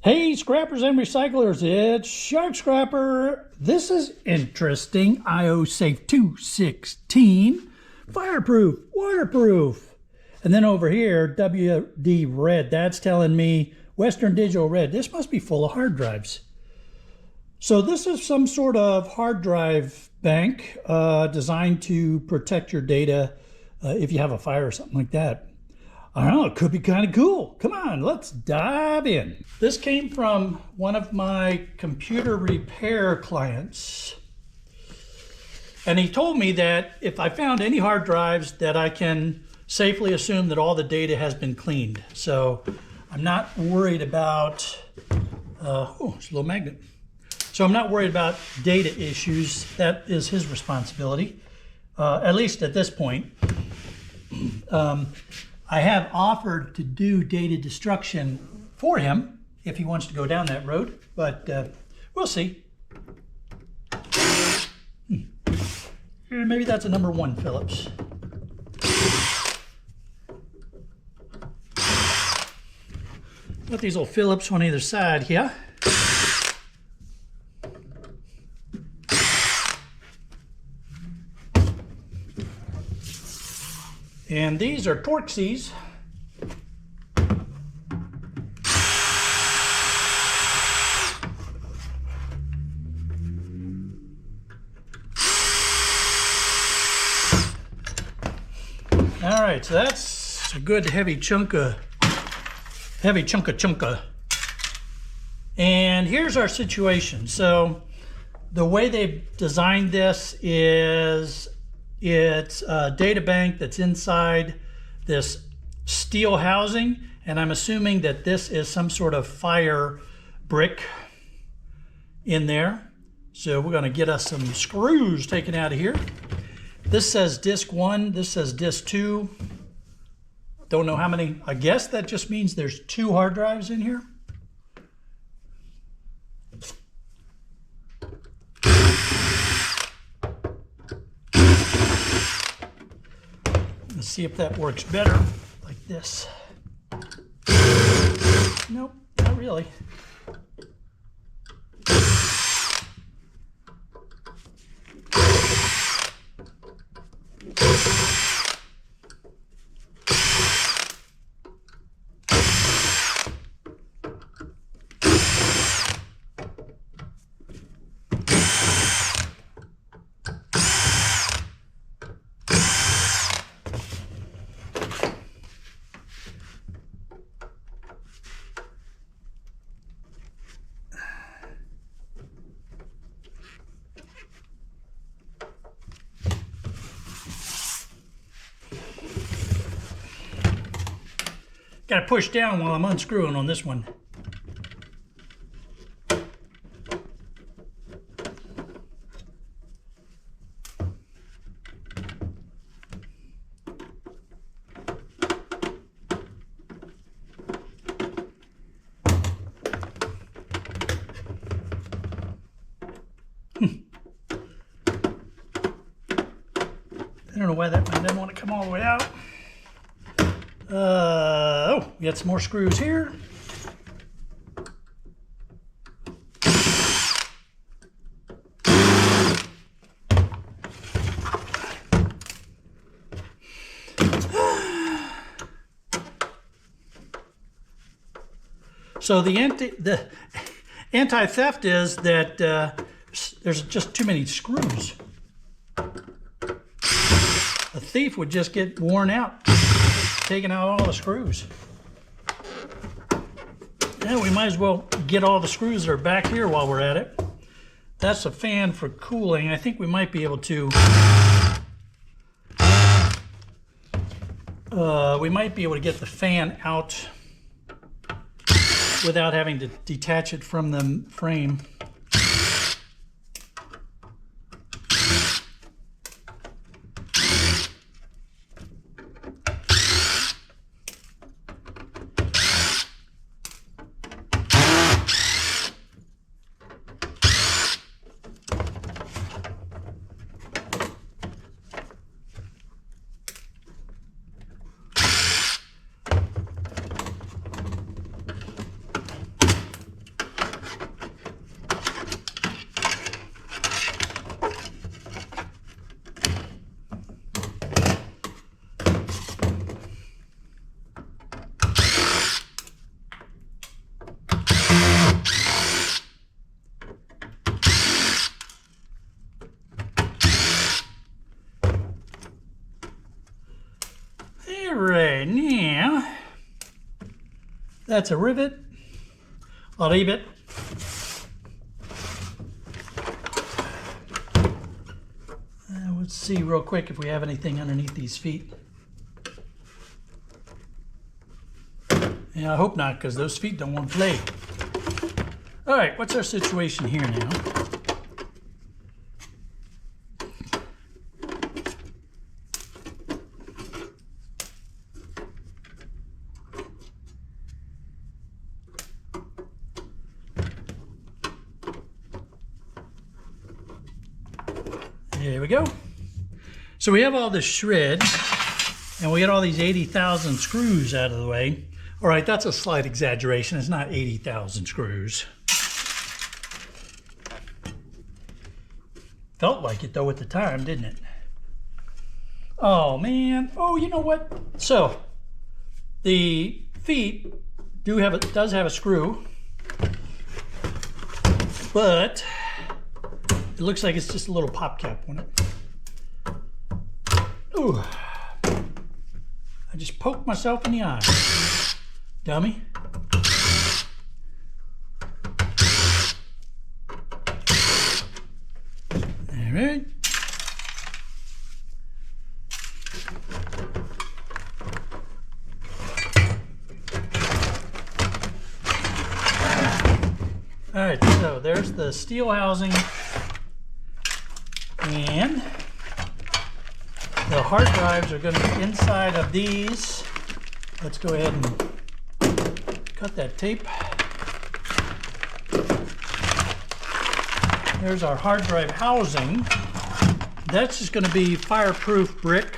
Hey, scrappers and recyclers, it's Shark Scrapper. This is interesting. IO Safe 216, fireproof, waterproof. And then over here, WD Red, that's telling me Western Digital Red. This must be full of hard drives. So this is some sort of hard drive bank designed to protect your data if you have a fire or something like that. I don't know, it could be kind of cool. Come on, let's dive in. This came from one of my computer repair clients. And he told me that if I found any hard drives that I can safely assume that all the data has been cleaned. So I'm not worried about, oh, it's a little magnet. So I'm not worried about data issues. That is his responsibility, at least at this point. I have offered to do data destruction for him if he wants to go down that road, but we'll see. Maybe that's a number 1 Phillips. Got these little Phillips on either side here. And these are Torxies. All right, so that's a good heavy chunka. And here's our situation. So the way they've designed this is it's a data bank that's inside this steel housing, and I'm assuming that this is some sort of fire brick in there. So we're going to get us some screws taken out of here. This says disk 1, this says disk 2. Don't know how many. I guess that just means there's 2 hard drives in here. Let's see if that works better like this. Nope, not really. Got to push down while I'm unscrewing on this one. I don't know why that one doesn't want to come all the way out. Oh, we got some more screws here. So the anti-theft is that there's just too many screws. A thief would just get worn out taking out all the screws. Yeah, we might as well get all the screws that are back here while we're at it. That's a fan for cooling. I think we might be able to get the fan out without having to detach it from the frame. That's a rivet. I'll leave it. Let's see real quick if we have anything underneath these feet. Yeah, I hope not, because those feet don't want to play. All right, what's our situation here now? There we go. So we have all this shred, and we get all these 80,000 screws out of the way. All right, that's a slight exaggeration. It's not 80,000 screws. Felt like it though at the time, didn't it? Oh man. Oh, you know what? So the feet does have a screw, but it looks like it's just a little pop cap on it. Ooh. I just poked myself in the eye. Dummy. All right. All right, so there's the steel housing and the hard drives are going to be inside of these. Let's go ahead and cut that tape. There's our hard drive housing. That's just going to be fireproof brick.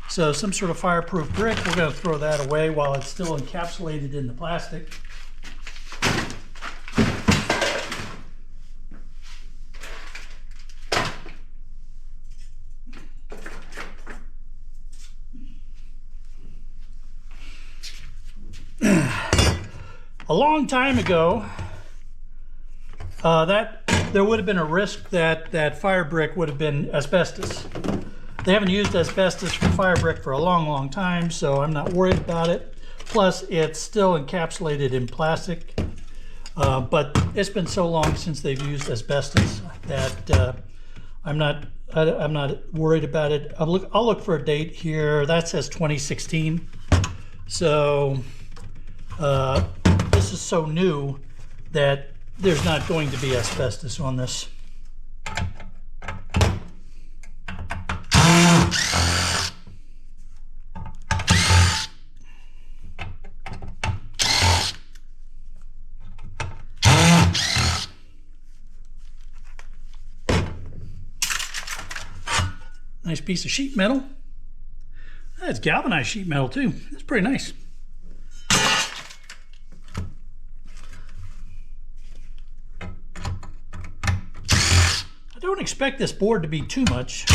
So some sort of fireproof brick. We're going to throw that away while it's still encapsulated in the plastic. A long time ago, there would have been a risk that that fire brick would have been asbestos. They haven't used asbestos for fire brick for a long, long time, so I'm not worried about it. Plus, it's still encapsulated in plastic, but it's been so long since they've used asbestos that I'm not worried about it. I'll look for a date here. That says 2016. So. This is so new that there's not going to be asbestos on this. Nice piece of sheet metal. That's galvanized sheet metal too. That's pretty nice. I don't expect this board to be too much.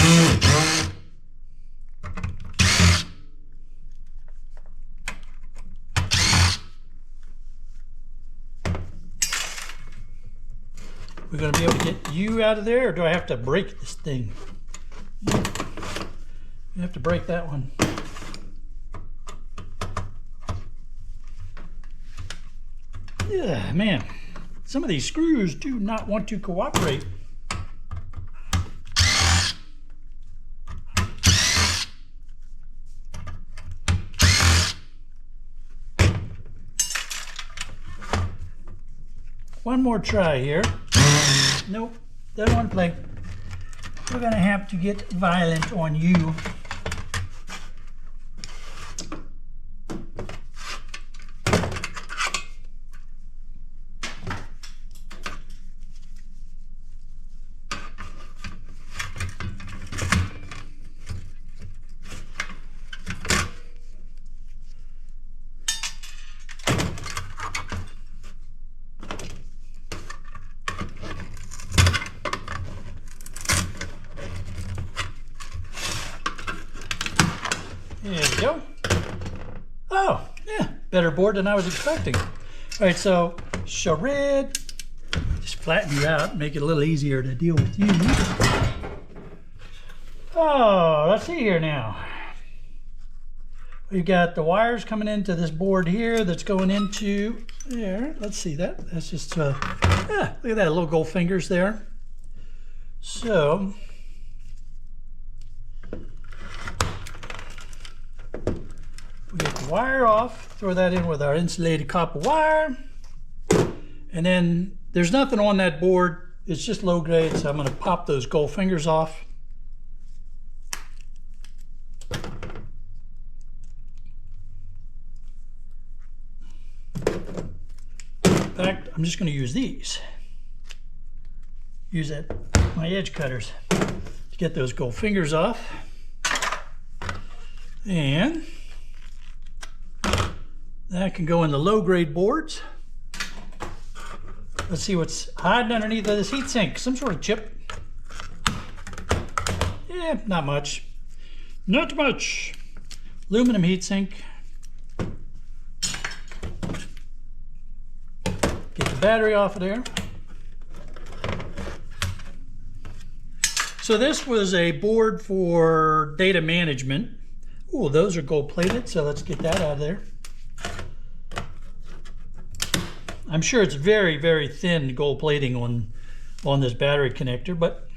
We're going to be able to get you out of there, or do I have to break this thing? You have to break that one. Yeah, man, some of these screws do not want to cooperate. One more try here. Nope, doesn't want to play. We're gonna have to get violent on you. There we go. Oh, yeah, better board than I was expecting. All right, so shred, just flatten you out, make it a little easier to deal with you. Oh, let's see here now. We've got the wires coming into this board here that's going into there. Let's see that. That's just, look at that, little gold fingers there. So, we get the wire off, throw that in with our insulated copper wire. And then there's nothing on that board. It's just low grade, so I'm going to pop those gold fingers off. In fact, I'm just going to use these. Use my edge cutters to get those gold fingers off. And that can go in the low grade boards. Let's see what's hiding underneath of this heatsink. Some sort of chip. Yeah, not much. Not much. Aluminum heatsink. Get the battery off of there. So this was a board for data management. Ooh, those are gold plated, so let's get that out of there. I'm sure it's very, very thin gold plating on this battery connector, but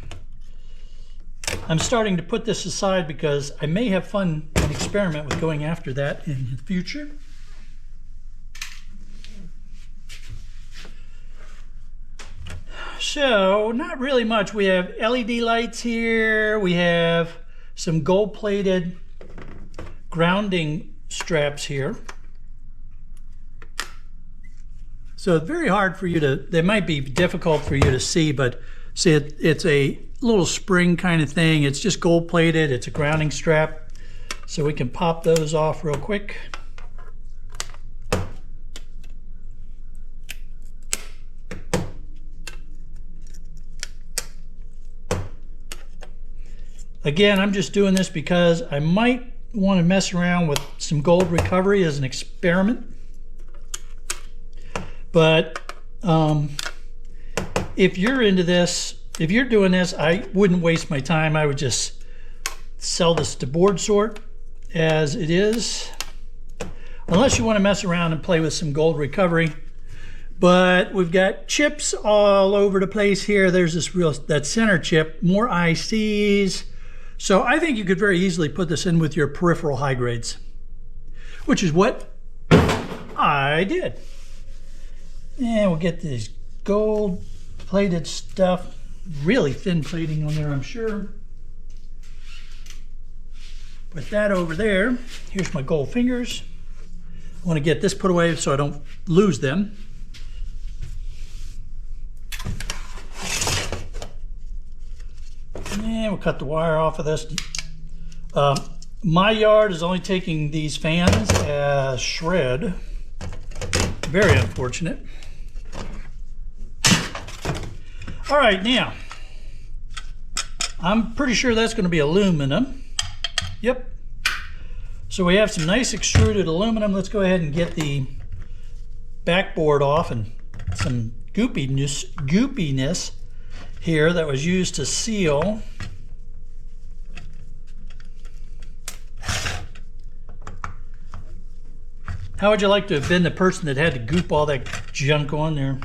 I'm starting to put this aside because I may have fun and experiment with going after that in the future. So, not really much. We have LED lights here. We have some gold plated grounding straps here. So it's very hard for you to, they might be difficult for you to see, but see it's a little spring kind of thing. It's just gold plated, it's a grounding strap. So we can pop those off real quick. Again, I'm just doing this because I might want to mess around with some gold recovery as an experiment. But if you're into this, if you're doing this, I wouldn't waste my time. I would just sell this to board sort as it is, unless you want to mess around and play with some gold recovery. But we've got chips all over the place here. There's that center chip, more ICs. So I think you could very easily put this in with your peripheral high grades, which is what I did. And we'll get this gold plated stuff, really thin plating on there, I'm sure. Put that over there. Here's my gold fingers. I want to get this put away so I don't lose them. And we'll cut the wire off of this. My yard is only taking these fans as shred. Very unfortunate. All right, now, I'm pretty sure that's going to be aluminum. Yep. So we have some nice extruded aluminum. Let's go ahead and get the backboard off and some goopiness here that was used to seal. How would you like to have been the person that had to goop all that junk on there?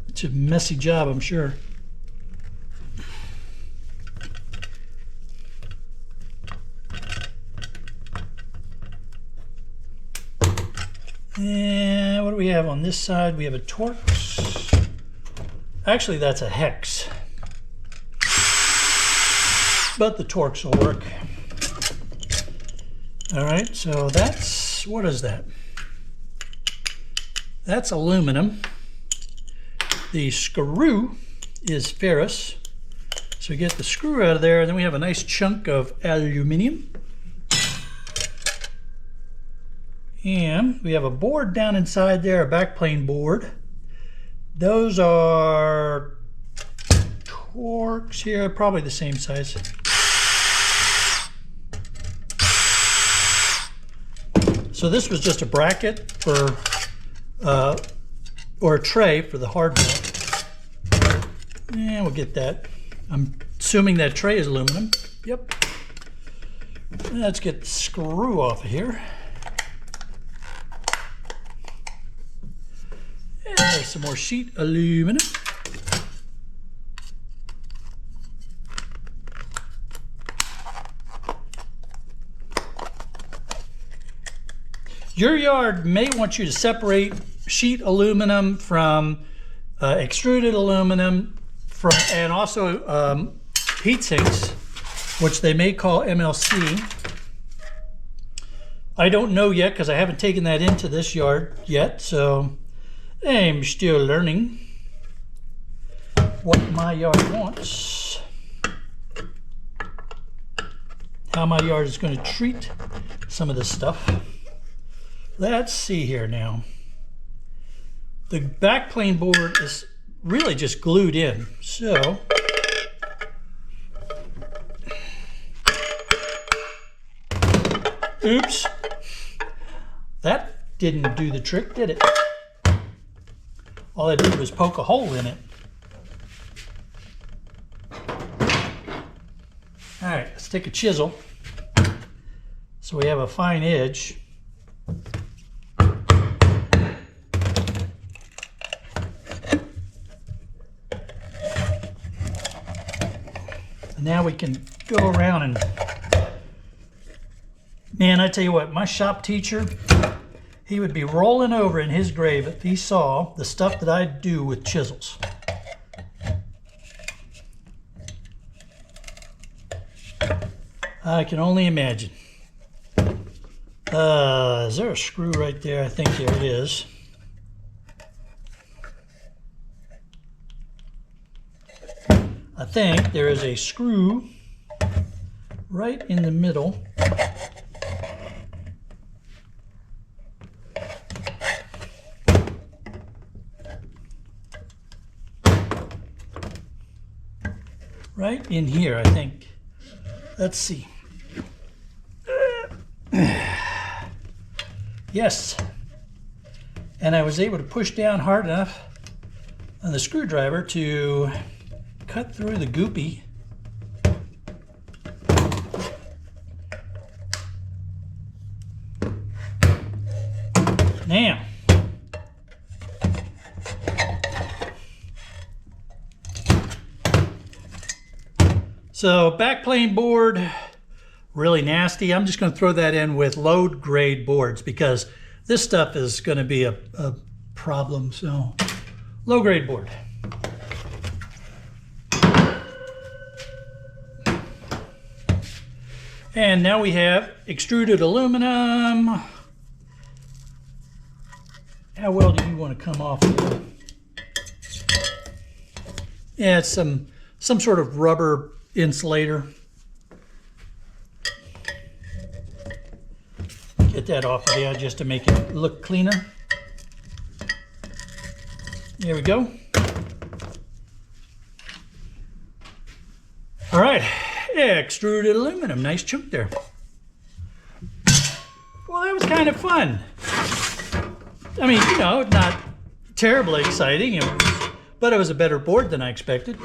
It's a messy job, I'm sure. And what do we have on this side? We have a Torx. Actually, that's a hex. But the Torx will work. All right, so that's, what is that? That's aluminum. The screw is ferrous. So we get the screw out of there, and then we have a nice chunk of aluminum. And we have a board down inside there, a backplane board. Those are Torx here, probably the same size. So this was just a bracket for, or a tray for the hardware. And we'll get that. I'm assuming that tray is aluminum. Yep. Let's get the screw off of here. And there's some more sheet aluminum. Your yard may want you to separate sheet aluminum from extruded aluminum and also heat sinks, which they may call MLC. I don't know yet because I haven't taken that into this yard yet, so I'm still learning what my yard wants, how my yard is going to treat some of this stuff. Let's see here now. The backplane board is really just glued in, so oops, that didn't do the trick, did it? All I did was poke a hole in it. All right, let's take a chisel so we have a fine edge. And now we can go around and, man, I tell you what, my shop teacher, he would be rolling over in his grave if he saw the stuff that I do with chisels. I can only imagine. Is there a screw right there? I think there it is. I think there is a screw right in the middle. Right in here, I think. Let's see. Yes. And I was able to push down hard enough on the screwdriver to cut through the goopy. Now, so backplane board, really nasty. I'm just going to throw that in with load grade boards because this stuff is going to be a problem. So low grade board. And now we have extruded aluminum. How well do you want to come off here? Yeah, it's some sort of rubber insulator. Get that off of there just to make it look cleaner. There we go. All right, yeah, extruded aluminum, nice chunk there. Well, that was kind of fun. I mean, you know, not terribly exciting, but it was a better board than I expected.